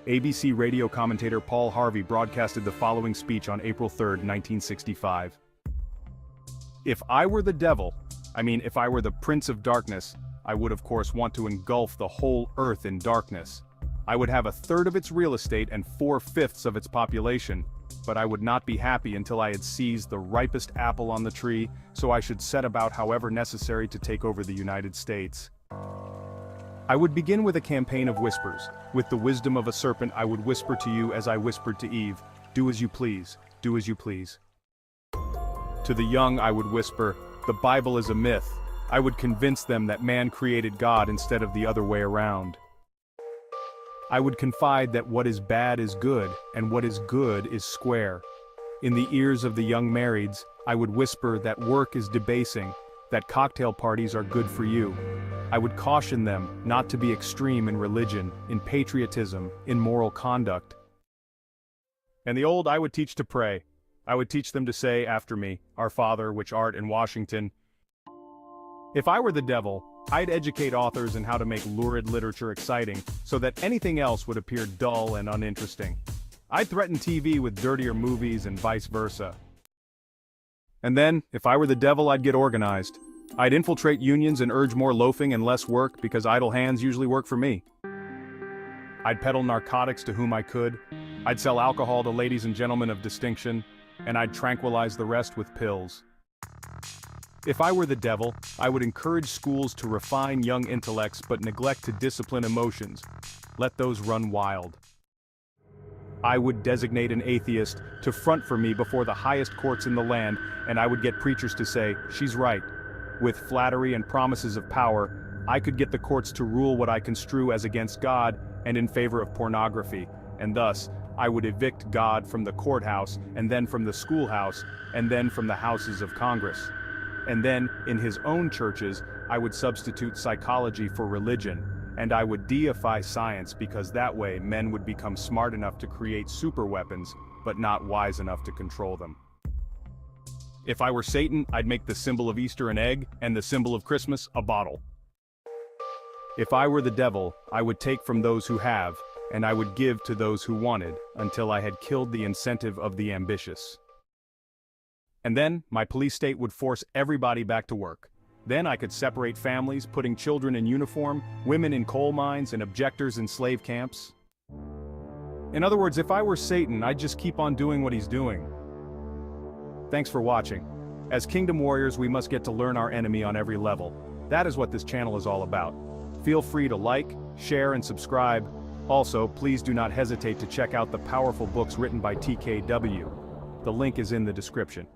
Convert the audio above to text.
ABC radio commentator Paul Harvey broadcasted the following speech on April 3, 1965. If I were the devil, if I were the Prince of Darkness, I would of course want to engulf the whole earth in darkness. I would have 1/3 of its real estate and 4/5 of its population, but I would not be happy until I had seized the ripest apple on the tree, so I should set about however necessary to take over the United States. I would begin with a campaign of whispers. With the wisdom of a serpent I would whisper to you as I whispered to Eve, do as you please, do as you please. To the young I would whisper, the Bible is a myth. I would convince them that man created God instead of the other way around. I would confide that what is bad is good, and what is good is square. In the ears of the young marrieds, I would whisper that work is debasing, that cocktail parties are good for you. I would caution them not to be extreme in religion, in patriotism, in moral conduct. And the old I would teach to pray. I would teach them to say after me, Our Father, which art in Washington. If I were the devil, I'd educate authors in how to make lurid literature exciting, so that anything else would appear dull and uninteresting. I'd threaten TV with dirtier movies and vice versa. And then, if I were the devil, I'd get organized. I'd infiltrate unions and urge more loafing and less work because idle hands usually work for me. I'd peddle narcotics to whom I could. I'd sell alcohol to ladies and gentlemen of distinction, and I'd tranquilize the rest with pills. If I were the devil, I would encourage schools to refine young intellects but neglect to discipline emotions. Let those run wild. I would designate an atheist to front for me before the highest courts in the land, and I would get preachers to say, she's right. With flattery and promises of power, I could get the courts to rule what I construe as against God and in favor of pornography, and thus, I would evict God from the courthouse, and then from the schoolhouse, and then from the houses of Congress. And then, in his own churches, I would substitute psychology for religion, and I would deify science because that way men would become smart enough to create superweapons, but not wise enough to control them. If I were Satan, I'd make the symbol of Easter an egg, and the symbol of Christmas a bottle. If I were the devil, I would take from those who have, and I would give to those who wanted, until I had killed the incentive of the ambitious. And then, my police state would force everybody back to work. Then I could separate families, putting children in uniform, women in coal mines, and objectors in slave camps. In other words, if I were Satan, I'd just keep on doing what he's doing. Thanks for watching. As Kingdom Warriors, we must get to learn our enemy on every level. That is what this channel is all about. Feel free to like, share, and subscribe. Also, please do not hesitate to check out the powerful books written by TKW. The link is in the description.